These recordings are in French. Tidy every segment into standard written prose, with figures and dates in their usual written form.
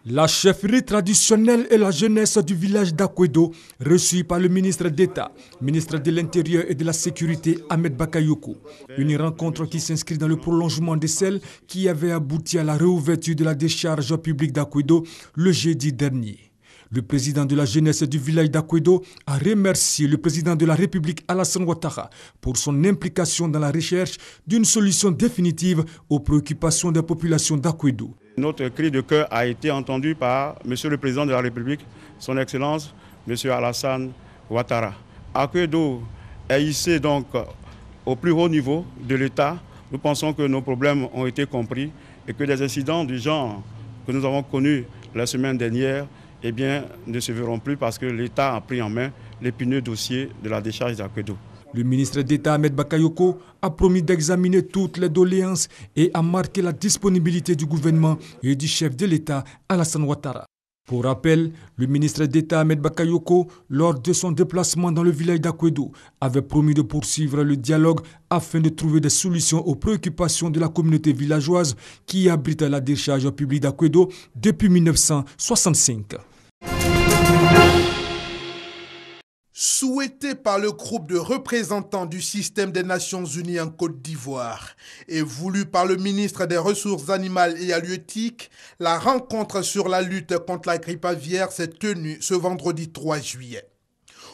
La chefferie traditionnelle et la jeunesse du village d'Akwedo, reçue par le ministre d'État, ministre de l'Intérieur et de la Sécurité, Ahmed Bakayoko. Une rencontre qui s'inscrit dans le prolongement de celle qui avait abouti à la réouverture de la décharge publique d'Akwedo le jeudi dernier. Le président de la jeunesse du village d'Akwedo a remercié le président de la République Alassane Ouattara pour son implication dans la recherche d'une solution définitive aux préoccupations des populations d'Akwedo. Notre cri de cœur a été entendu par Monsieur le Président de la République, Son Excellence, Monsieur Alassane Ouattara. Akwedo est ici donc au plus haut niveau de l'État. Nous pensons que nos problèmes ont été compris et que des incidents du genre que nous avons connus la semaine dernière ne se verront plus parce que l'État a pris en main l'épineux dossier de la décharge d'Akwedo. Le ministre d'État Ahmed Bakayoko a promis d'examiner toutes les doléances et a marqué la disponibilité du gouvernement et du chef de l'État Alassane Ouattara. Pour rappel, le ministre d'État Ahmed Bakayoko, lors de son déplacement dans le village d'Akwedo, avait promis de poursuivre le dialogue afin de trouver des solutions aux préoccupations de la communauté villageoise qui abrite la décharge publique d'Akwedo depuis 1965. Souhaité par le groupe de représentants du système des Nations Unies en Côte d'Ivoire et voulu par le ministre des Ressources animales et halieutiques, la rencontre sur la lutte contre la grippe aviaire s'est tenue ce vendredi 3 juillet.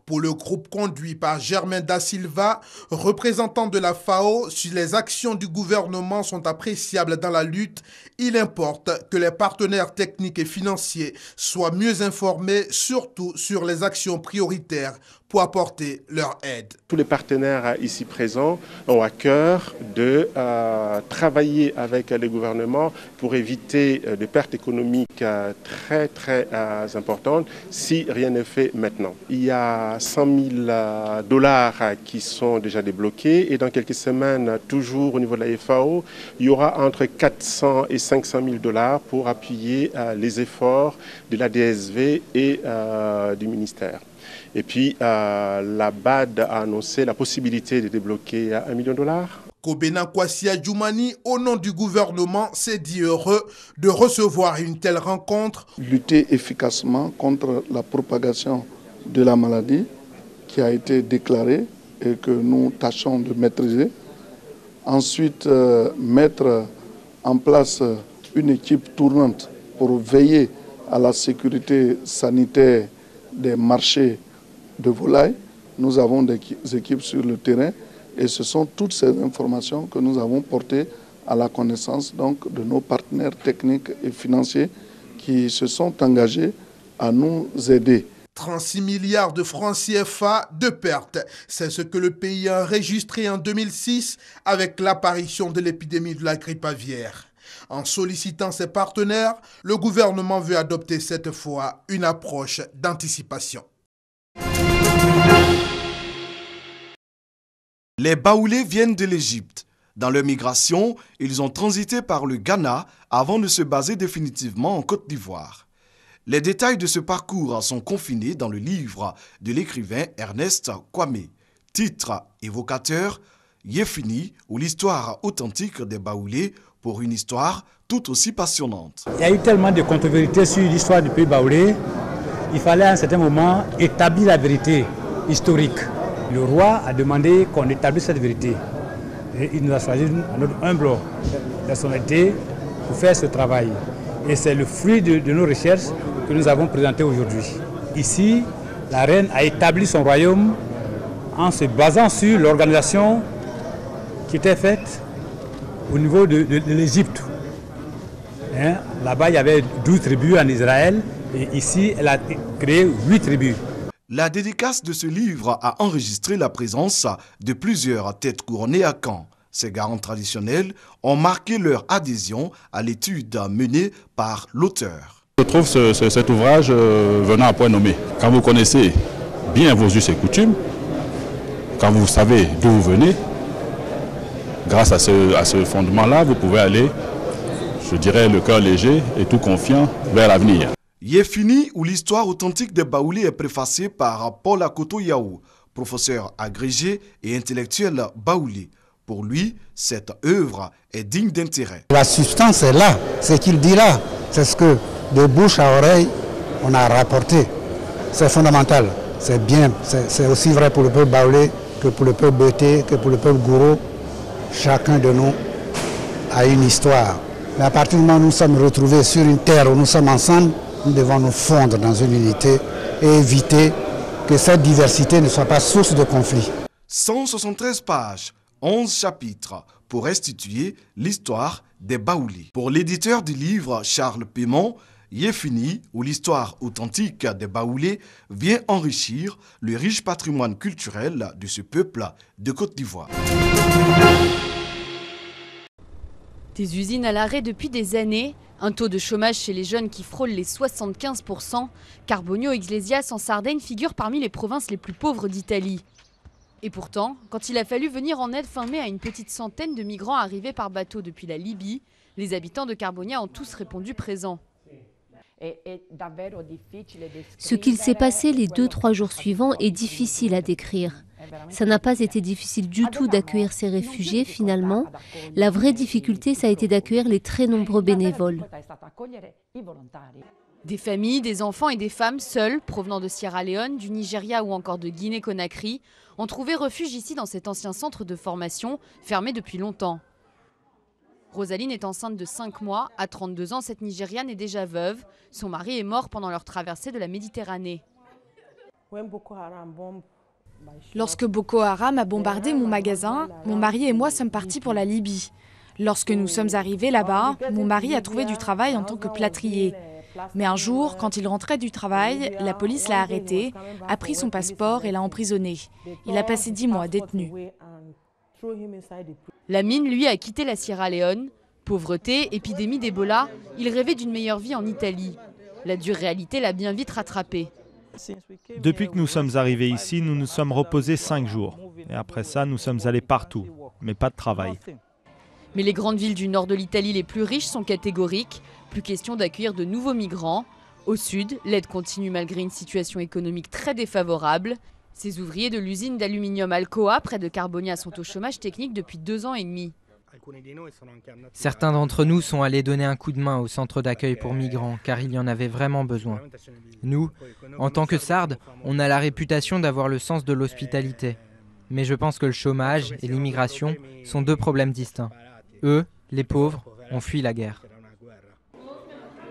Pour le groupe conduit par Germain Da Silva, représentant de la FAO, si les actions du gouvernement sont appréciables dans la lutte, il importe que les partenaires techniques et financiers soient mieux informés, surtout sur les actions prioritaires pour apporter leur aide. Tous les partenaires ici présents ont à cœur de travailler avec les gouvernements pour éviter des pertes économiques très importantes si rien n'est fait maintenant. Il y a 100 000 $ qui sont déjà débloqués et dans quelques semaines, toujours au niveau de la FAO, il y aura entre 400 et 500 000 $ pour appuyer les efforts de la DSV et du ministère. Et puis, la BAD a annoncé la possibilité de débloquer $1 million. Kobena Kwasi Adjoumani, au nom du gouvernement, s'est dit heureux de recevoir une telle rencontre. Lutter efficacement contre la propagation de la maladie qui a été déclarée et que nous tâchons de maîtriser. Ensuite, mettre en place une équipe tournante pour veiller à la sécurité sanitaire des marchés de volailles. Nous avons des équipes sur le terrain et ce sont toutes ces informations que nous avons portées à la connaissance donc, de nos partenaires techniques et financiers qui se sont engagés à nous aider. 36 milliards de francs CFA de pertes. C'est ce que le pays a enregistré en 2006 avec l'apparition de l'épidémie de la grippe aviaire. En sollicitant ses partenaires, le gouvernement veut adopter cette fois une approche d'anticipation. Les Baoulés viennent de l'Égypte. Dans leur migration, ils ont transité par le Ghana avant de se baser définitivement en Côte d'Ivoire. Les détails de ce parcours sont confinés dans le livre de l'écrivain Ernest Kwame. Titre évocateur, Yefini ou l'histoire authentique des Baoulés pour une histoire tout aussi passionnante. Il y a eu tellement de contre-vérités sur l'histoire du pays baoulé. Il fallait à un certain moment établir la vérité historique. Le roi a demandé qu'on établisse cette vérité. Et il nous a choisi à notre humble personnalité pour faire ce travail. Et c'est le fruit de nos recherches que nous avons présenté aujourd'hui. Ici, la reine a établi son royaume en se basant sur l'organisation qui était faite au niveau de l'Égypte. Là-bas, il y avait 12 tribus en Israël et ici, elle a créé 8 tribus. La dédicace de ce livre a enregistré la présence de plusieurs têtes couronnées à Caen. Ces garants traditionnels ont marqué leur adhésion à l'étude menée par l'auteur. Je trouve cet ouvrage venant à point nommé. Quand vous connaissez bien vos us et coutumes, quand vous savez d'où vous venez, grâce à ce fondement-là, vous pouvez aller, je dirais, le cœur léger et tout confiant vers l'avenir. Yefini ou l'histoire authentique des Baoulés est préfacée par Paul Akoto Yao, professeur agrégé et intellectuel baoulé. Pour lui, cette œuvre est digne d'intérêt. La substance est là, c'est qu'il dit là. C'est ce que de bouche à oreille, on a rapporté. C'est fondamental. C'est bien. C'est aussi vrai pour le peuple baoulé que pour le peuple Bété, que pour le peuple Gouro. Chacun de nous a une histoire. Mais à partir du moment où nous sommes retrouvés sur une terre où nous sommes ensemble, nous devons nous fondre dans une unité et éviter que cette diversité ne soit pas source de conflit. 173 pages, 11 chapitres pour restituer l'histoire des Baoulés. Pour l'éditeur du livre Charles Paiement, Yéfini, où l'histoire authentique des Baoulés vient enrichir le riche patrimoine culturel de ce peuple de Côte d'Ivoire. Des usines à l'arrêt depuis des années, un taux de chômage chez les jeunes qui frôle les 75%, Carbonio Iglesias en Sardaigne figure parmi les provinces les plus pauvres d'Italie. Et pourtant, quand il a fallu venir en aide fin mai à une petite centaine de migrants arrivés par bateau depuis la Libye, les habitants de Carbonia ont tous répondu présents. Ce qu'il s'est passé les 2-3 jours suivants est difficile à décrire. Ça n'a pas été difficile du tout d'accueillir ces réfugiés finalement. La vraie difficulté, ça a été d'accueillir les très nombreux bénévoles. Des familles, des enfants et des femmes seuls, provenant de Sierra Leone, du Nigeria ou encore de Guinée-Conakry, ont trouvé refuge ici dans cet ancien centre de formation, fermé depuis longtemps. Rosaline est enceinte de 5 mois. À 32 ans, cette Nigériane est déjà veuve. Son mari est mort pendant leur traversée de la Méditerranée. Lorsque Boko Haram a bombardé mon magasin, mon mari et moi sommes partis pour la Libye. Lorsque nous sommes arrivés là-bas, mon mari a trouvé du travail en tant que plâtrier. Mais un jour, quand il rentrait du travail, la police l'a arrêté, a pris son passeport et l'a emprisonné. Il a passé 10 mois détenu. Lamine, lui, a quitté la Sierra Leone. Pauvreté, épidémie d'Ebola, il rêvait d'une meilleure vie en Italie. La dure réalité l'a bien vite rattrapé. Depuis que nous sommes arrivés ici, nous nous sommes reposés 5 jours. Et après ça, nous sommes allés partout, mais pas de travail. Mais les grandes villes du nord de l'Italie les plus riches sont catégoriques. Plus question d'accueillir de nouveaux migrants. Au sud, l'aide continue malgré une situation économique très défavorable. Ces ouvriers de l'usine d'aluminium Alcoa, près de Carbonia, sont au chômage technique depuis 2 ans et demi. Certains d'entre nous sont allés donner un coup de main au centre d'accueil pour migrants, car il y en avait vraiment besoin. Nous, en tant que Sardes, on a la réputation d'avoir le sens de l'hospitalité. Mais je pense que le chômage et l'immigration sont 2 problèmes distincts. Eux, les pauvres, ont fui la guerre.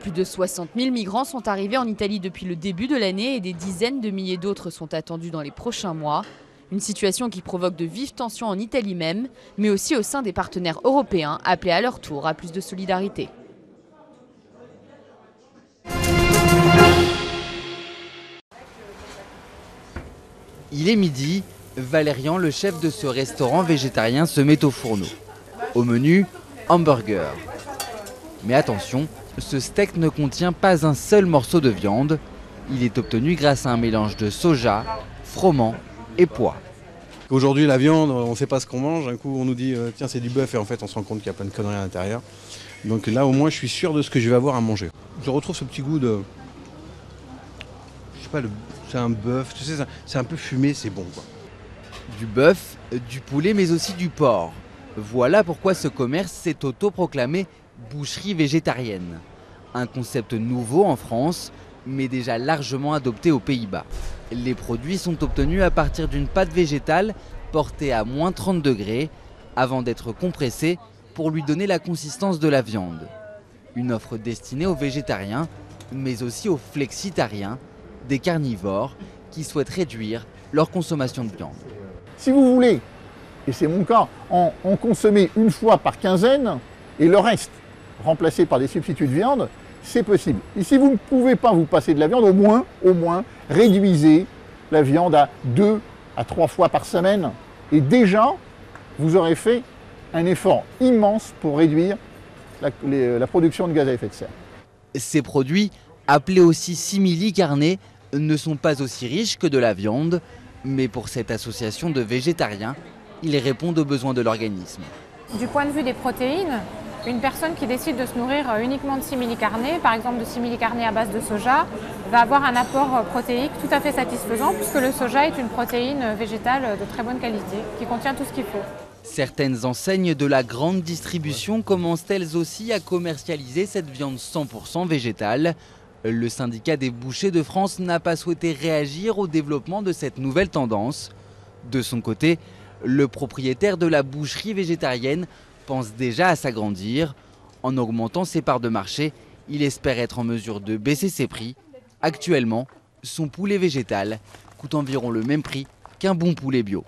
Plus de 60 000 migrants sont arrivés en Italie depuis le début de l'année et des dizaines de milliers d'autres sont attendus dans les prochains mois. Une situation qui provoque de vives tensions en Italie même, mais aussi au sein des partenaires européens appelés à leur tour à plus de solidarité. Il est midi, Valérian, le chef de ce restaurant végétarien, se met au fourneau. Au menu, hamburger. Mais attention, ce steak ne contient pas un seul morceau de viande. Il est obtenu grâce à un mélange de soja, froment et pois. Aujourd'hui, la viande, on ne sait pas ce qu'on mange. Un coup, on nous dit tiens, c'est du bœuf, et en fait, on se rend compte qu'il y a plein de conneries à l'intérieur. Donc là, au moins, je suis sûr de ce que je vais avoir à manger. Je retrouve ce petit goût de. Je sais pas, c'est un bœuf, tu sais, c'est un peu fumé, c'est bon, quoi. Du bœuf, du poulet, mais aussi du porc. Voilà pourquoi ce commerce s'est autoproclamé boucherie végétarienne. Un concept nouveau en France, mais déjà largement adopté aux Pays-Bas. Les produits sont obtenus à partir d'une pâte végétale portée à moins 30 degrés avant d'être compressée pour lui donner la consistance de la viande. Une offre destinée aux végétariens, mais aussi aux flexitariens, des carnivores qui souhaitent réduire leur consommation de viande. Si vous voulez, et c'est mon cas, en consommer une fois par quinzaine et le reste remplacé par des substituts de viande, c'est possible. Et si vous ne pouvez pas vous passer de la viande, au moins, réduisez la viande à 2 à 3 fois par semaine. Et déjà, vous aurez fait un effort immense pour réduire la production de gaz à effet de serre. Ces produits, appelés aussi simili carne, ne sont pas aussi riches que de la viande, mais pour cette association de végétariens, ils répondent aux besoins de l'organisme. Du point de vue des protéines, une personne qui décide de se nourrir uniquement de simili-carne, par exemple de simili-carne à base de soja, va avoir un apport protéique tout à fait satisfaisant puisque le soja est une protéine végétale de très bonne qualité qui contient tout ce qu'il faut. Certaines enseignes de la grande distribution commencent elles aussi à commercialiser cette viande 100% végétale. Le syndicat des bouchers de France n'a pas souhaité réagir au développement de cette nouvelle tendance. De son côté, le propriétaire de la boucherie végétarienne pense déjà à s'agrandir. En augmentant ses parts de marché, il espère être en mesure de baisser ses prix. Actuellement, son poulet végétal coûte environ le même prix qu'un bon poulet bio.